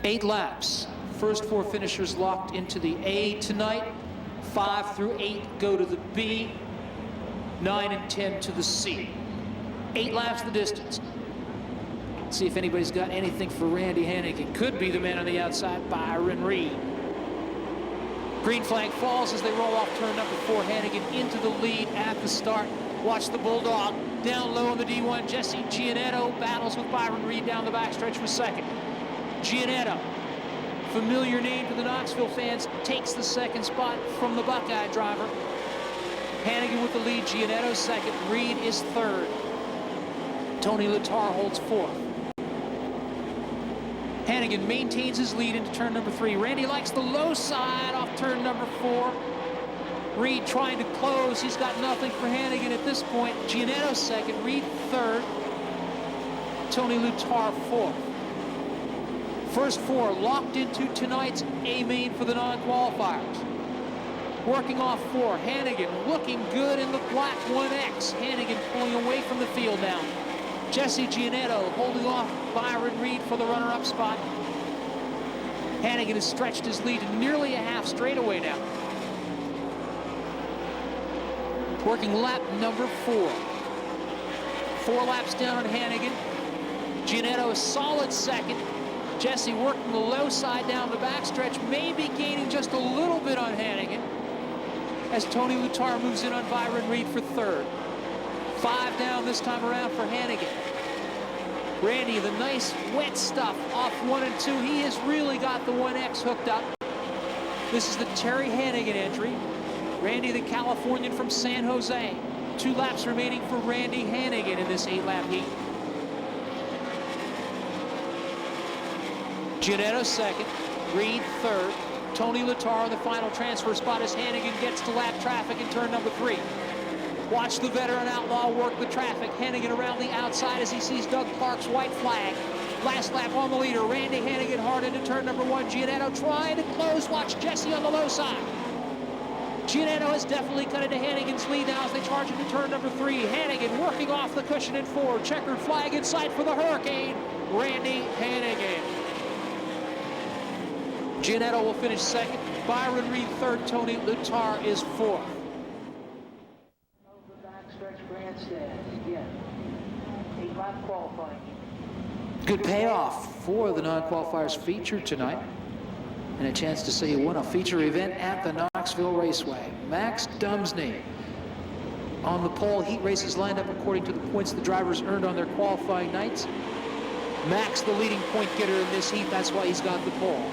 8 laps. First 4 finishers locked into the A tonight. 5 through 8 go to the B. 9 and 10 to the C. 8 laps the distance. Let's see if anybody's got anything for Randy Hannigan. Could be the man on the outside, Byron Reed. Green flag falls as they roll off turn number 4. Hannigan into the lead at the start. Watch the Bulldog down low on the D1. Jesse Giannetto battles with Byron Reed down the backstretch for second. Giannetto, familiar name to the Knoxville fans, takes the second spot from the Buckeye driver. Hannigan with the lead, Giannetto second, Reed is third. Tony Letarte holds fourth. Hannigan maintains his lead into turn number 3. Randy likes the low side off turn number 4. Reed trying to close. He's got nothing for Hannigan at this point. Giannetto second, Reed third. Tony Letarte fourth. First 4 locked into tonight's A main for the non-qualifiers. Working off 4, Hannigan looking good in the black 1X. Hannigan pulling away from the field now. Jesse Giannetto holding off Byron Reed for the runner-up spot. Hannigan has stretched his lead to nearly a half straightaway now. Working lap number 4. 4 laps down on Hannigan. Giannetto a solid second. Jesse working the low side down the backstretch, maybe gaining just a little bit on Hannigan as Tony Letarte moves in on Byron Reed for third. 5 down this time around for Hannigan. Randy, the nice wet stuff off 1 and 2. He has really got the 1X hooked up. This is the Terry Hannigan entry. Randy, the Californian from San Jose. 2 laps remaining for Randy Hannigan in this 8-lap heat. Giannetto second, Reed third. Tony Letarte in the final transfer spot as Hannigan gets to lap traffic in turn number 3. Watch the veteran outlaw work the traffic. Hannigan around the outside as he sees Doug Clark's white flag. Last lap on the leader. Randy Hannigan hard into turn number 1. Giannetto trying to close. Watch Jesse on the low side. Giannetto has definitely cut into Hannigan's lead now as they charge into turn number 3. Hannigan working off the cushion in 4. Checkered flag in sight for the Hurricane. Randy Hannigan. Giannetto will finish second. Byron Reed third. Tony Letarte is fourth. Good payoff for the non-qualifiers featured tonight, and a chance to say you won a feature event at the Knoxville Raceway. Max Dumsney on the pole. Heat races lined up according to the points the drivers earned on their qualifying nights. Max, the leading point getter in this heat, that's why he's got the pole.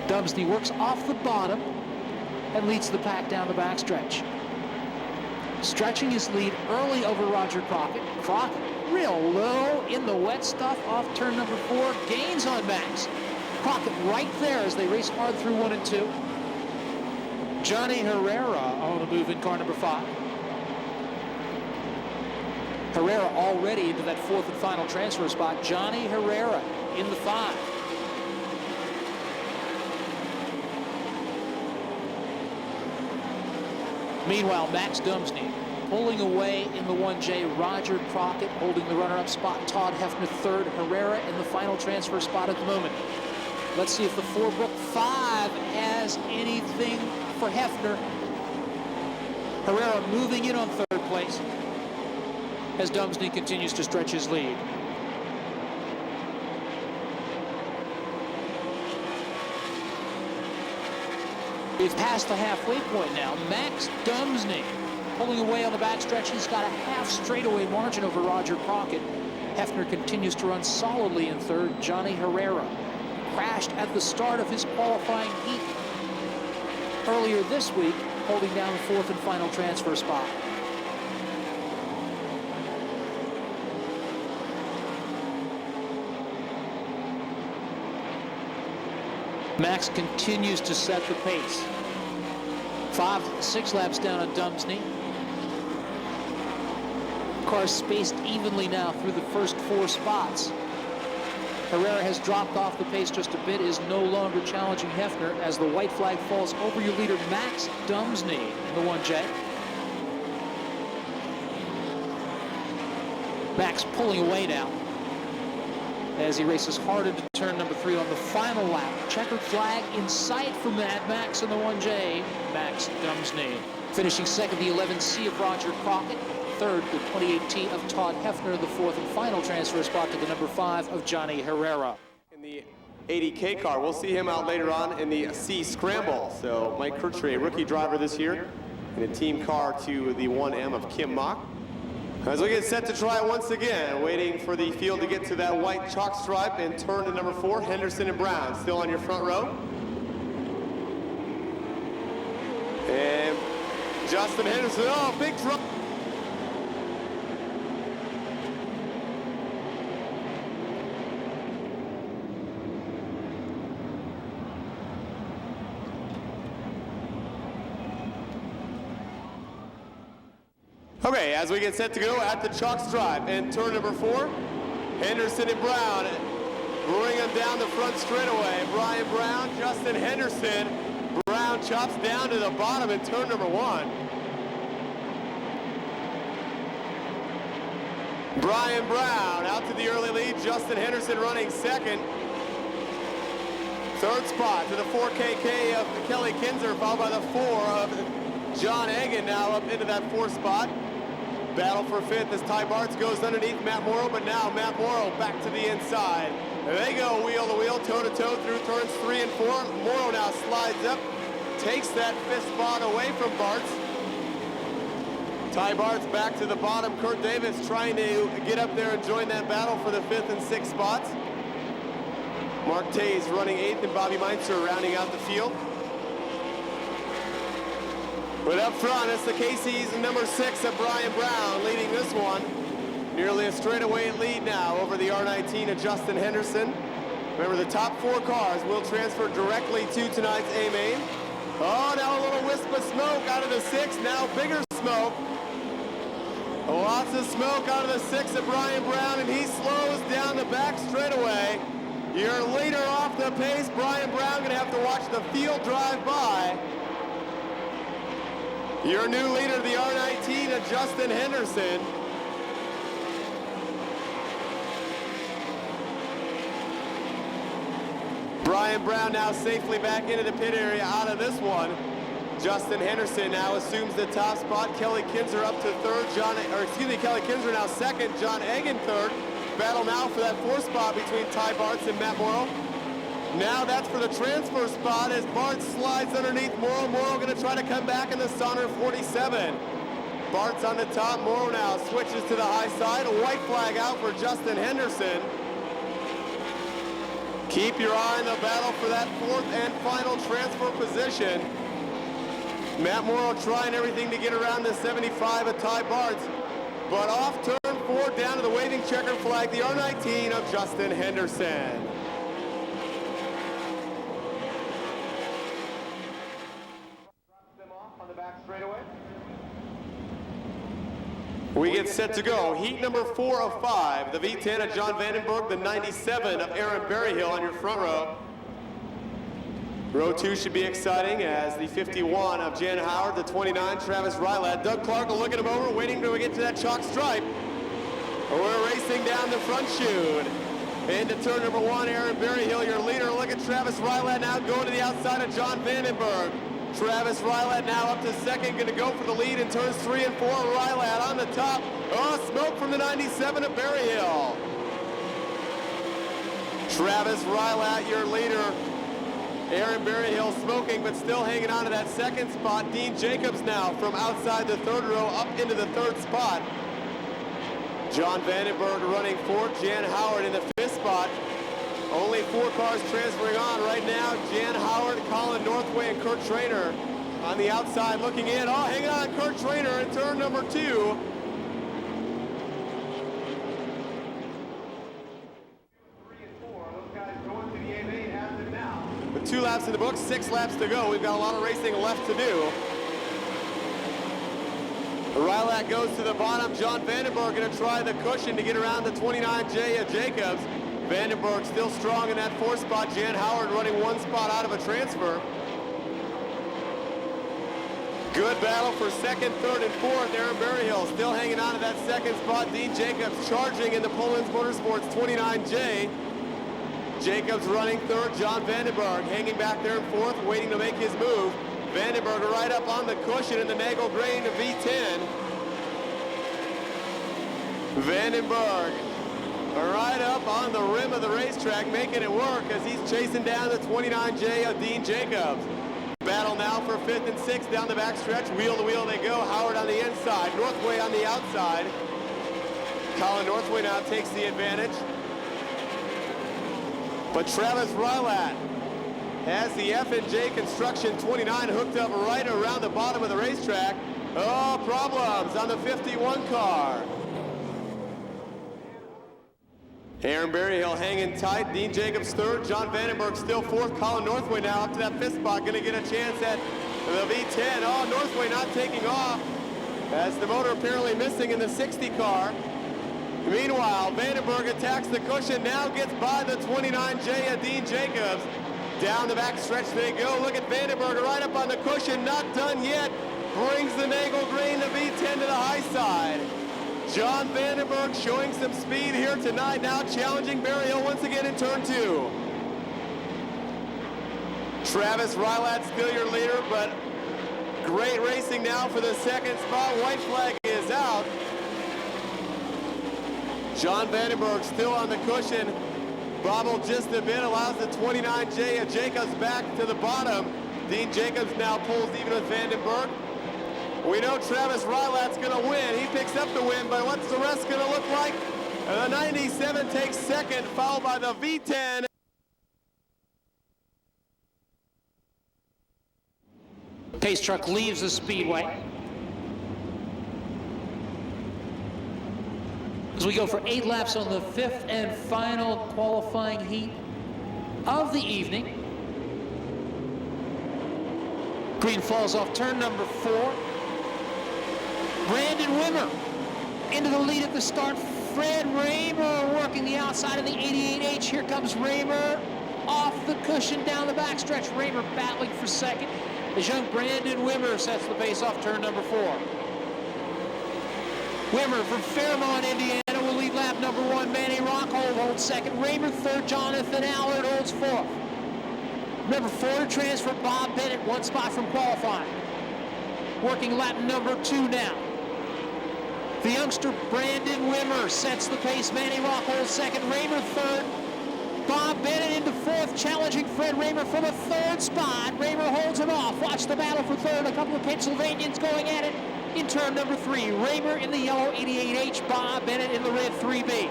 Dumsney works off the bottom and leads the pack down the backstretch. Stretching his lead early over Roger Crockett. Crockett real low in the wet stuff off turn number 4. Gains on Max. Crockett right there as they race hard through 1 and 2. Johnny Herrera on the move in car number 5. Herrera already into that 4th and final transfer spot. Johnny Herrera in the 5. Meanwhile, Max Dumsney pulling away in the 1J. Roger Crockett holding the runner-up spot. Todd Hefner third. Herrera in the final transfer spot at the moment. Let's see if the Fordbrook 5 has anything for Hefner. Herrera moving in on third place as Dumsney continues to stretch his lead. We've passed the halfway point now. Max Dumsney pulling away on the backstretch. He's got a half straightaway margin over Roger Crockett. Hefner continues to run solidly in third. Johnny Herrera crashed at the start of his qualifying heat earlier this week, holding down the 4th and final transfer spot. Max continues to set the pace. 5-6 laps down on Dumsney. Cars spaced evenly now through the first 4 spots. Herrera has dropped off the pace just a bit, is no longer challenging Hefner as the white flag falls over your leader, Max Dumsney, in the 1J. Max pulling away now. as he races hard into turn number 3 on the final lap. Checkered flag in sight for Mad Max in the 1J, Max Gumsney. Finishing second, the 11C of Roger Crockett. Third, the 28T of Todd Hefner. The fourth and final transfer spot to the number 5 of Johnny Herrera. In the 80K car, we'll see him out later on in the C Scramble. So Mike Kirchray, rookie driver this year, in a team car to the 1M of Kim Mock. As we get set to try once again, waiting for the field to get to that white chalk stripe and turn to number 4, Henderson and Brown, still on your front row. And Justin Henderson, oh, big drop. Okay, as we get set to go at the chalk stripe and turn number 4, Henderson and Brown bring them down the front straightaway. Brian Brown, Justin Henderson. Brown chops down to the bottom in turn number 1. Brian Brown out to the early lead. Justin Henderson running second. Third spot to the 4KK of Kelly Kinzer, followed by the 4 of John Egan, now up into that 4th spot. Battle for 5th as Ty Bartz goes underneath Matt Morrow, but now Matt Morrow back to the inside. There they go, wheel to wheel, toe to toe through turns 3 and 4. Morrow now slides up, takes that 5th spot away from Bartz. Ty Bartz back to the bottom. Kurt Davis trying to get up there and join that battle for the 5th and 6th spots. Mark Tays running 8th and Bobby Meinzer rounding out the field. But up front, it's the Casey's number 6 of Brian Brown leading this one. Nearly a straightaway lead now over the R19 of Justin Henderson. Remember, the top 4 cars will transfer directly to tonight's A-Main. Oh, now a little wisp of smoke out of the 6, now bigger smoke. Lots of smoke out of the 6 of Brian Brown, and he slows down the back straightaway. Your leader off the pace, Brian Brown, gonna have to watch the field drive by. Your new leader, the R19 of Justin Henderson. Brian Brown now safely back into the pit area out of this one. Justin Henderson now assumes the top spot. Kelly Kinzer up to 3rd. Kelly Kinzer now 2nd. John Egan 3rd. Battle now for that 4th spot between Ty Bartz and Matt Morrow. Now that's for the transfer spot as Bartz slides underneath Morrow. Morrow going to try to come back in the Sonner 47. Bartz on the top. Morrow now switches to the high side. A white flag out for Justin Henderson. Keep your eye on the battle for that 4th and final transfer position. Matt Morrow trying everything to get around the 75 of Ty Bartz. But off turn 4 down to the waving checker flag, the R19 of Justin Henderson. We get set to go. Heat number 4 of 5. The V10 of John Vandenberg, the 97 of Aaron Berryhill on your front row. Row 2 should be exciting as the 51 of Jan Howard, the 29, Travis Rylat. Doug Clark will look at him over, waiting to get to that chalk stripe. We're racing down the front chute. Into turn number 1, Aaron Berryhill, your leader. Look at Travis Rylat now going to the outside of John Vandenberg. Travis Rylat now up to 2nd, going to go for the lead in turns 3 and 4. Rylat on the top. Oh, smoke from the 97 of Berryhill. Travis Rylat, your leader. Aaron Berryhill smoking, but still hanging on to that 2nd spot. Dean Jacobs now from outside the 3rd row up into the 3rd spot. John Vandenberg running 4th. Jan Howard in the 5th spot. Only 4 cars transferring on right now. Jan Howard, Colin Northway, and Kurt Trainer on the outside looking in. Oh, hanging on, Kurt Trainer in turn number 2. 3 and 4, those guys going to the A-Main as of now. With 2 laps in the books, 6 laps to go. We've got a lot of racing left to do. Rylat goes to the bottom. John Vandenberg going to try the cushion to get around the 29J of Jacobs. Vandenberg still strong in that 4th spot. Jan Howard running 1 spot out of a transfer. Good battle for second, third, and fourth. Aaron Berryhill still hanging on to that second spot. Dean Jacobs charging in the Pullins Motorsports 29J. Jacobs running third. John Vandenberg hanging back there in fourth, waiting to make his move. Vandenberg right up on the cushion in the Nagel Grain V10. Vandenberg right up on the rim of the racetrack, making it work as he's chasing down the 29J of Dean Jacobs. Battle now for fifth and sixth down the backstretch. Wheel to wheel they go. Howard on the inside, Northway on the outside. Colin Northway now takes the advantage. But Travis Rylat has the F&J Construction 29 hooked up right around the bottom of the racetrack. Oh, problems on the 51 car. Aaron Berryhill hanging tight. Dean Jacobs third. John Vandenberg still fourth. Colin Northway now up to that fifth spot. Going to get a chance at the V10. Oh, Northway not taking off as the motor apparently missing in the 60 car. Meanwhile, Vandenberg attacks the cushion. Now gets by the 29J of Dean Jacobs. Down the back stretch they go. Look at Vandenberg right up on the cushion. Not done yet. Brings the Nagel Grain, the V10 to the high side. John Vandenberg showing some speed here tonight, now challenging Berryhill once again in turn two. Travis Rylat still your leader, but great racing now for the second spot. White flag is out. John Vandenberg still on the cushion. Bobbled just a bit, allows the 29J of Jacobs back to the bottom. Dean Jacobs now pulls even with Vandenberg. We know Travis Rylat's going to win. He picks up the win, but what's the rest going to look like? The 97 takes second, followed by the V10. Pace truck leaves the speedway. As we go for 8 laps on the fifth and final qualifying heat of the evening. Green falls off turn number 4. Brandon Wimmer into the lead at the start. Fred Raymer working the outside of the 88H. Here comes Raymer off the cushion down the backstretch. Raymer battling for second as young Brandon Wimmer sets the pace off turn number 4. Wimmer from Fairmont, Indiana will lead lap number 1. Manny Rockhold holds second. Raymer third. Jonathan Allard holds fourth. Number 4 transfer Bob Bennett, 1 spot from qualifying. Working lap number 2 now. The youngster Brandon Wimmer sets the pace. Manny Rockhold second. Raymer third. Bob Bennett into fourth, challenging Fred Raymer from a third spot. Raymer holds him off. Watch the battle for third. A couple of Pennsylvanians going at it in turn number 3. Raymer in the yellow 88H. Bob Bennett in the red 3B.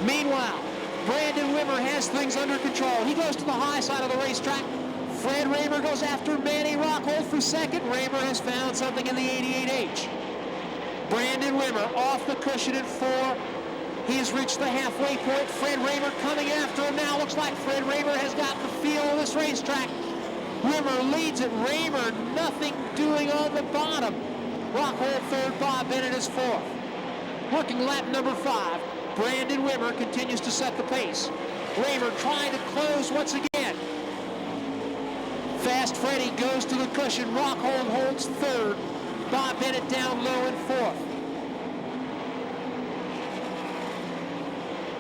Meanwhile, Brandon Wimmer has things under control. He goes to the high side of the racetrack. Fred Raymer goes after Manny Rockhold for second. Raymer has found something in the 88H. Brandon Wimmer off the cushion at 4. He has reached the halfway point. Fred Raymer coming after him now. Looks like Fred Raymer has got the feel of this racetrack. Wimmer leads it. Raymer nothing doing on the bottom. Rockhold third. Bob Bennett is fourth. Working lap number 5. Brandon Wimmer continues to set the pace. Raymer trying to close once again. Fast Freddy goes to the cushion. Rockhold holds third. Bob Bennett down low in fourth.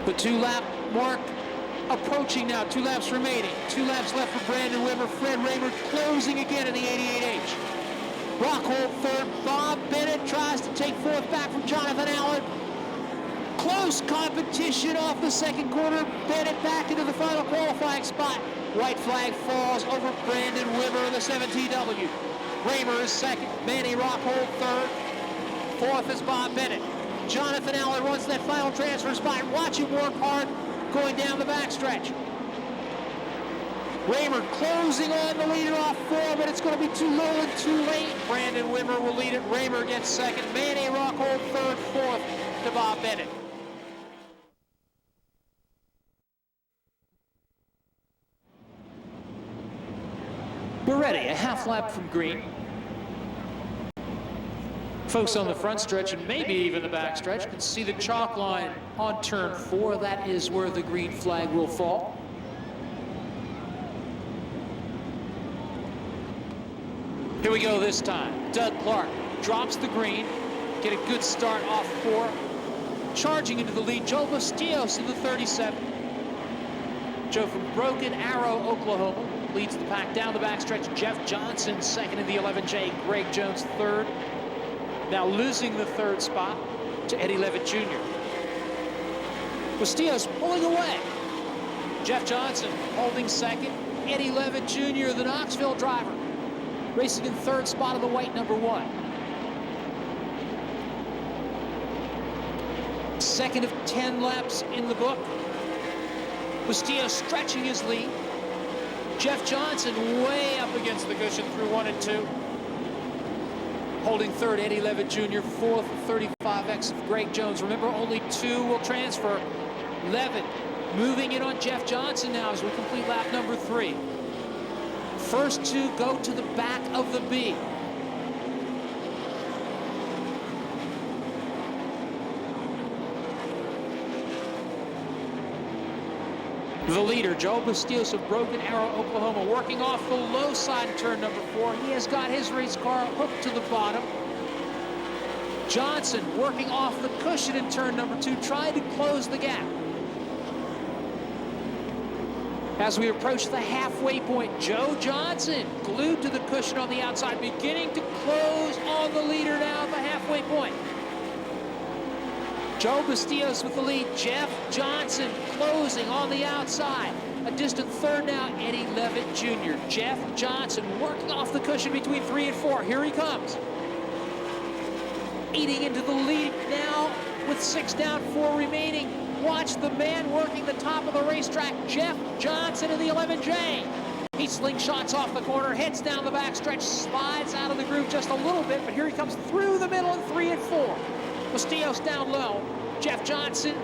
The 2-lap mark approaching now. 2 laps remaining. 2 laps left for Brandon Wimmer. Fred Raymer closing again in the 88H. Rockhold third. Bob Bennett tries to take fourth back from Jonathan Allard. Close competition off the second corner. Bennett back into the final qualifying spot. White flag falls over Brandon Wimmer in the 7TW. Raymer is second. Manny Rockhold third. Fourth is Bob Bennett. Jonathan Allard wants that final transfer spot. Watch him work hard going down the backstretch. Raymer closing on the leader off 4, but it's going to be too low and too late. Brandon Wimmer will lead it. Raymer gets second. Manny Rockhold third. Fourth to Bob Bennett. We're ready, a half lap from green. Folks on the front stretch and maybe even the back stretch can see the chalk line on turn 4. That is where the green flag will fall. Here we go this time. Doug Clark drops the green. Get a good start off 4. Charging into the lead, Joe Bustillos in the 37. Joe from Broken Arrow, Oklahoma, leads the pack down the backstretch. Jeff Johnson second in the 11J. Greg Jones third. Now losing the 3rd spot to Eddie Levitt Jr. Bustillos pulling away. Jeff Johnson holding second. Eddie Levitt Jr., the Knoxville driver, racing in 3rd spot of the white number 1. Second of 10 laps in the book. Bustillos stretching his lead. Jeff Johnson way up against the cushion through 1 and 2. Holding 3rd, Eddie Levitt Jr., 4th, 35X of Greg Jones. Remember, only 2 will transfer. Levitt moving in on Jeff Johnson now as we complete lap number 3. First 2 go to the back of the B. The leader, Joe Bustillos of Broken Arrow, Oklahoma, working off the low side of turn number 4. He has got his race car hooked to the bottom. Johnson working off the cushion in turn number 2, trying to close the gap. As we approach the halfway point, Joe Johnson glued to the cushion on the outside, beginning to close on the leader now at the halfway point. Joe Bustillos with the lead. Jeff Johnson closing on the outside. A distant 3rd now, Eddie Levitt Jr. Jeff Johnson working off the cushion between 3 and 4. Here he comes. Eating into the lead now with 6 down, 4 remaining. Watch the man working the top of the racetrack, Jeff Johnson in the 11J. He slingshots off the corner, heads down the backstretch, slides out of the groove just a little bit, but here he comes through the middle in 3 and 4. Bustillos down low. Jeff Johnson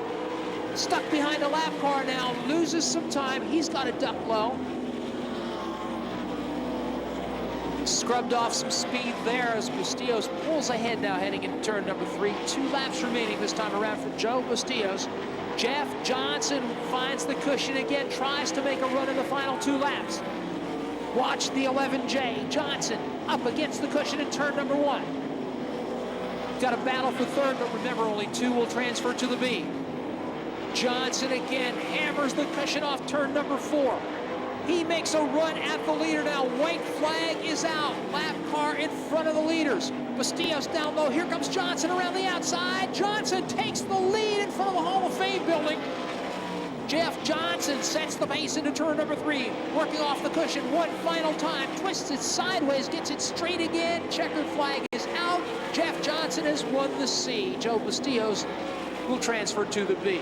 stuck behind a lap car now, loses some time. He's got to duck low. Scrubbed off some speed there as Bustillos pulls ahead now heading into turn number 3. 2 laps remaining this time around for Joe Bustillos. Jeff Johnson finds the cushion again, tries to make a run in the final 2 laps. Watch the 11J. Johnson up against the cushion in turn number 1. Got a battle for 3rd, but remember, only 2 will transfer to the B. Johnson again hammers the cushion off turn number 4. He makes a run at the leader now. White flag is out. Lap car in front of the leaders. Bustillos down low. Here comes Johnson around the outside. Johnson takes the lead in front of the Hall of Fame building. Jeff Johnson sets the pace into turn number 3. Working off the cushion one final time. Twists it sideways, gets it straight again. Checkered flag is out. Jeff Johnson has won the C. Joe Bustillos will transfer to the B.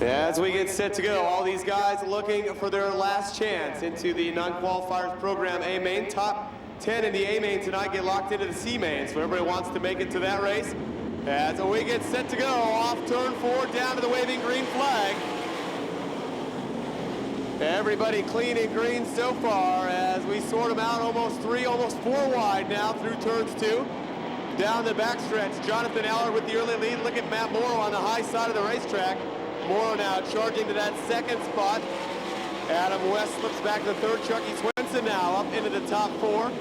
As we get set to go, all these guys looking for their last chance into the non-qualifiers program A main. Top 10 in the A main tonight get locked into the C main, so everybody wants to make it to that race. As we get set to go, off turn 4, down to the waving green flag. Everybody clean and green so far as we sort them out, almost 3, almost 4 wide now through turns 2. Down the backstretch, Jonathan Allard with the early lead. Look at Matt Morrow on the high side of the racetrack. Morrow now charging to that 2nd spot. Adam West slips back to the 3rd. Chucky Swenson now up into the top 4.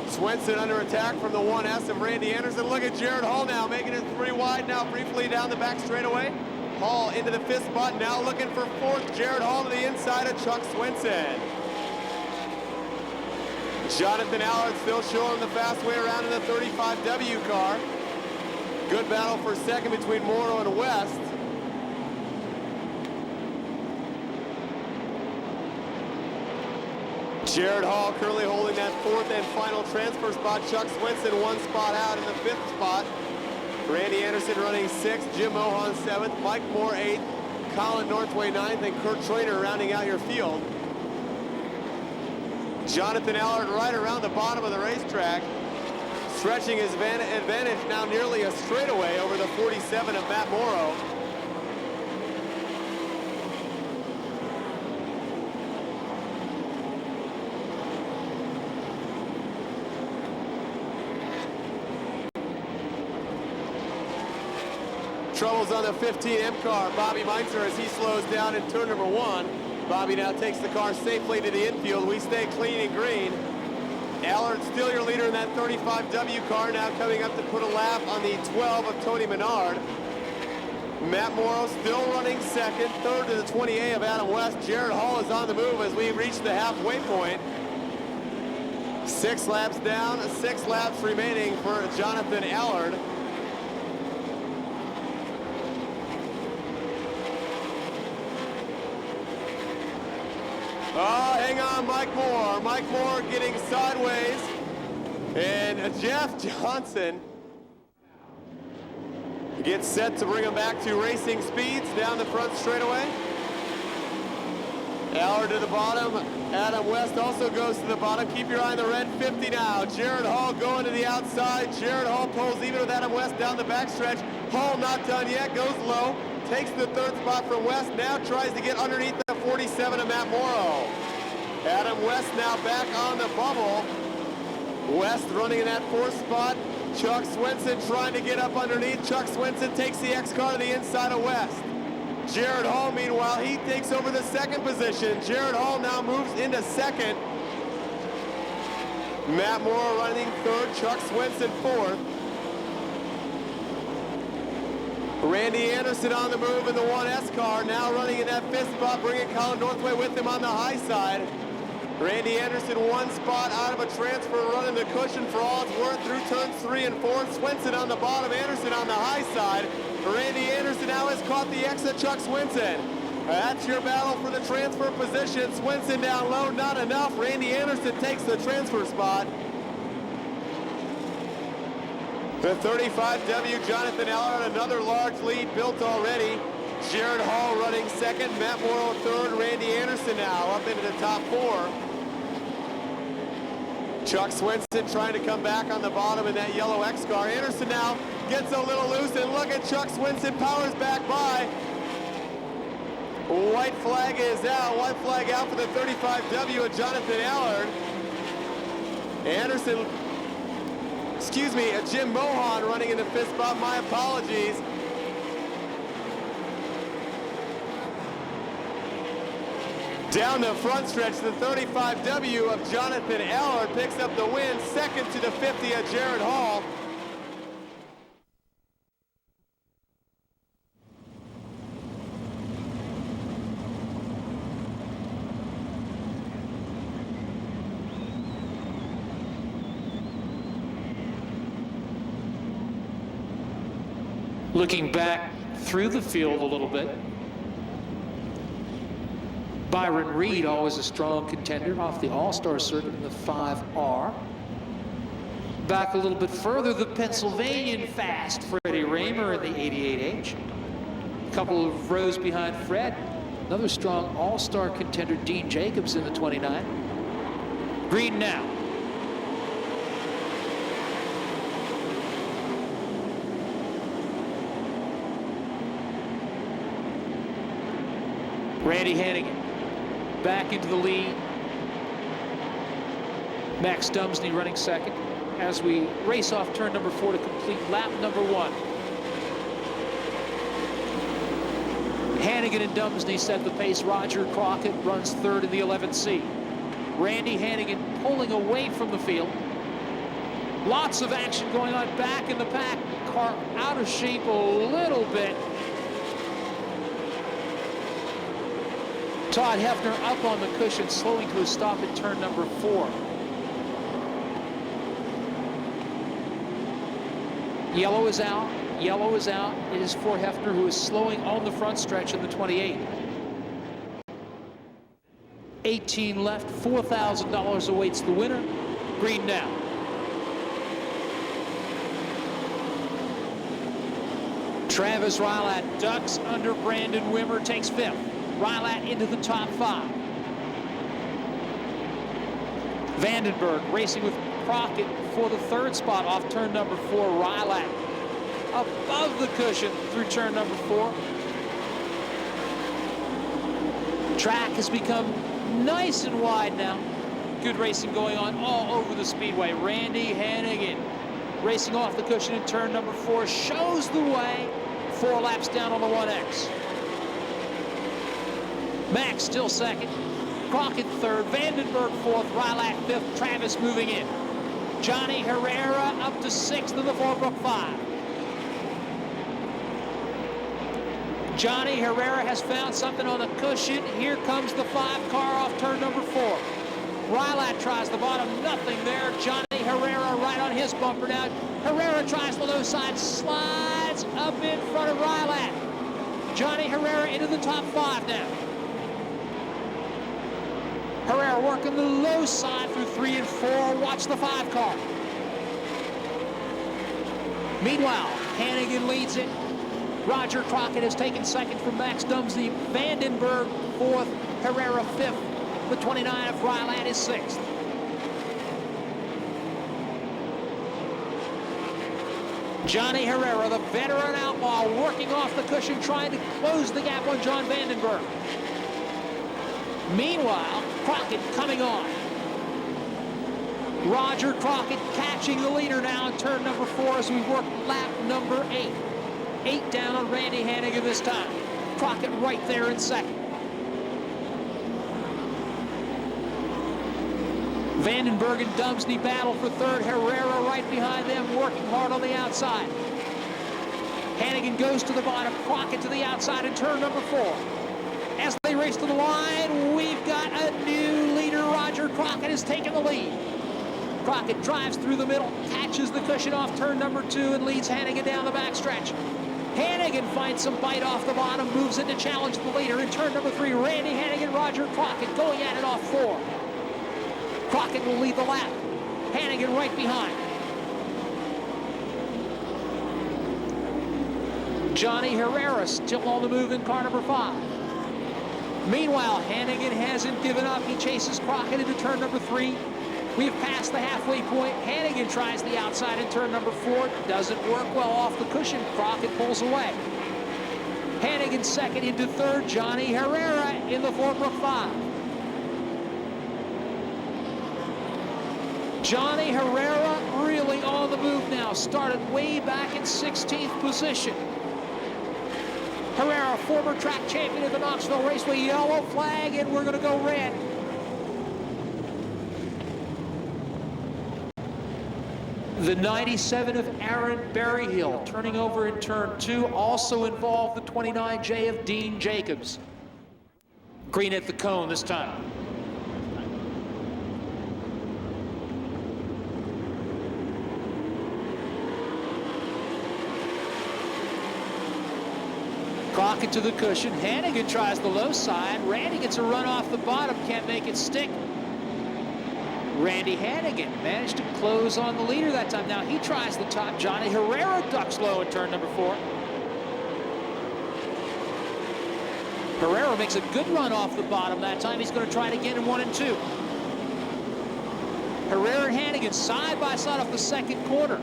Swenson under attack from the 1S of Randy Anderson. Look at Jared Hall now making it 3 wide now briefly down the back straightaway. Hall into the 5th spot now looking for 4th. Jared Hall to the inside of Chuck Swenson. Jonathan Allard still showing the fast way around in the 35W car. Good battle for 2nd between Morrow and West. Jared Hall currently holding that 4th and final transfer spot. Chuck Swenson 1 spot out in the 5th spot. Randy Anderson running 6th, Jim Mohan 7th, Mike Moore 8th, Colin Northway 9th, and Kurt Trainer rounding out your field. Jonathan Allard right around the bottom of the racetrack, stretching his advantage now nearly a straightaway over the 47 of Matt Morrow. troubles on the 15M car. Bobby Meinzer as he slows down in turn number 1. Bobby now takes the car safely to the infield. We stay clean and green. Allard still your leader in that 35W car, now coming up to put a lap on the 12 of Tony Menard. Matt Morrow still running second, third to the 20A of Adam West. Jared Hall is on the move as we reach the halfway point. 6 laps down, 6 laps remaining for Jonathan Allard. Oh, hang on, Mike Moore. Mike Moore getting sideways. And Jeff Johnson gets set to bring him back to racing speeds down the front straightaway. Allard to the bottom. Adam West also goes to the bottom. Keep your eye on the red 50 now. Jared Hall going to the outside. Jared Hall pulls even with Adam West down the backstretch. Hall not done yet, goes low. Takes the 3rd spot from West. Now tries to get underneath the 47 of Matt Morrow. Adam West now back on the bubble. West running in that 4th spot. Chuck Swenson trying to get up underneath. Chuck Swenson takes the X car to the inside of West. Jared Hall, meanwhile, he takes over the 2nd position. Jared Hall now moves into 2nd. Matt Morrow running 3rd. Chuck Swenson 4th. Randy Anderson on the move in the 1S car, now running in that 5th spot, bringing Colin Northway with him on the high side. Randy Anderson 1 spot out of a transfer, running the cushion for all it's worth through turns 3 and 4. Swenson on the bottom, Anderson on the high side. Randy Anderson now has caught the exit Chuck Swenson. That's your battle for the transfer position. Swenson down low, not enough. Randy Anderson takes the transfer spot. The 35W, Jonathan Allard, another large lead built already. Jared Hall running 2nd, Matt Morrow 3rd, Randy Anderson now up into the top 4. Chuck Swenson trying to come back on the bottom in that yellow X car. Anderson now gets a little loose, and look at Chuck Swenson, powers back by. White flag is out. White flag out for the 35W of Jonathan Allard. Anderson, excuse me, Jim Mohan running in the 5th spot. My apologies. Down the front stretch, the 35W of Jonathan Allard picks up the win. 2nd to the 50 of Jared Hall. Looking back through the field a little bit, Byron Reed, always a strong contender off the All-Star circuit in the 5R. Back a little bit further, the Pennsylvanian fast, Freddie Raymer in the 88H. A couple of rows behind Fred, another strong All-Star contender, Dean Jacobs in the 29. Green now. Randy Hannigan back into the lead. Max Dumsney running 2nd as we race off turn number 4 to complete lap number 1. Hannigan and Dumsney set the pace. Roger Crockett runs 3rd in the 11C. Randy Hannigan pulling away from the field. Lots of action going on back in the pack. Car out of shape a little bit. Todd Hefner up on the cushion, slowing to a stop at turn number 4. Yellow is out. Yellow is out. It is for Hefner, who is slowing on the front stretch in the 28. 18 left. $4,000 awaits the winner. Green now. Travis Rylat ducks under Brandon Wimmer, takes 5th. Rylat into the top 5. Vandenberg racing with Crockett for the 3rd spot off turn number 4. Rylat above the cushion through turn number 4. Track has become nice and wide now. Good racing going on all over the speedway. Randy Hannigan racing off the cushion in turn number 4 shows the way 4 laps down on the 1X. Max still second. Crockett third. Vandenberg fourth. Rylat fifth. Travis moving in. Johnny Herrera up to sixth in the Fordbrook 5. Johnny Herrera has found something on the cushion. Here comes the 5 car off turn number 4. Rylat tries the bottom, nothing there. Johnny Herrera right on his bumper now. Herrera tries the low side, slides up in front of Rylat. Johnny Herrera into the top 5 now. Herrera working the low side through 3 and 4. Watch the 5 car. Meanwhile, Hannigan leads it. Roger Crockett has taken second from Max Dumsey. Vandenberg fourth. Herrera fifth. The 29 of Rylat is sixth. Johnny Herrera, the veteran outlaw, working off the cushion, trying to close the gap on John Vandenberg. Meanwhile, Crockett coming on. Roger Crockett catching the leader now in turn number 4 as we work lap number 8. 8 down on Randy Hannigan this time. Crockett right there in second. Vandenberg and Dumsney battle for third. Herrera right behind them, working hard on the outside. Hannigan goes to the bottom. Crockett to the outside in turn number 4. As they race to the line, we've got a new leader. Roger Crockett has taken the lead. Crockett drives through the middle, catches the cushion off turn number 2, and leads Hannigan down the backstretch. Hannigan finds some bite off the bottom, moves in to challenge the leader in turn number 3. Randy Hannigan, Roger Crockett going at it off 4. Crockett will lead the lap. Hannigan right behind. Johnny Herrera still on the move in car number 5. Meanwhile, Hannigan hasn't given up. He chases Crockett into turn number 3. We've passed the halfway point. Hannigan tries the outside in turn number 4. Doesn't work well off the cushion. Crockett pulls away. Hannigan second into third. Johnny Herrera in the Fordbrook 5. Johnny Herrera really on the move now. Started way back in 16th position. Herrera, former track champion of the Knoxville Raceway. Yellow flag, and we're going to go red. The 97 of Aaron Berryhill turning over in turn 2 also involved the 29J of Dean Jacobs. Green at the cone this time. Crockett to the cushion. Hannigan tries the low side. Randy gets a run off the bottom, can't make it stick. Randy Hannigan managed to close on the leader that time. Now he tries the top. Johnny Herrera ducks low in turn number 4. Herrera makes a good run off the bottom that time. He's going to try it again in 1 and 2. Herrera and Hannigan side by side off the second corner.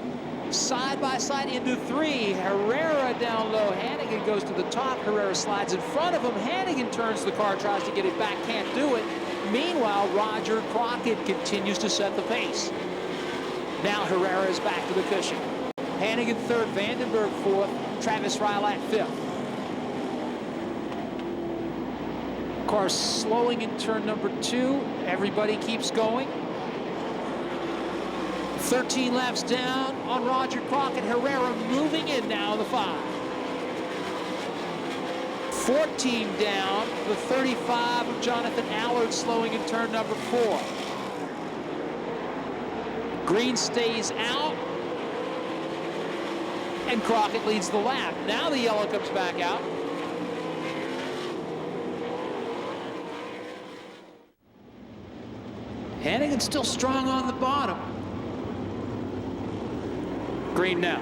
Side by side into 3. Herrera down low. Hannigan goes to the top. Herrera slides in front of him. Hannigan turns the car, tries to get it back, can't do it. Meanwhile, Roger Crockett continues to set the pace. Now Herrera is back to the cushion. Hannigan third, Vandenberg fourth, Travis Rylat fifth. Car slowing in turn number 2. Everybody keeps going. 13 laps down on Roger Crockett. Herrera moving in now the 5. 14 down, the 35 of Jonathan Allard slowing in turn number 4. Green stays out, and Crockett leads the lap. Now the yellow comes back out. Hannigan still strong on the bottom. Green now.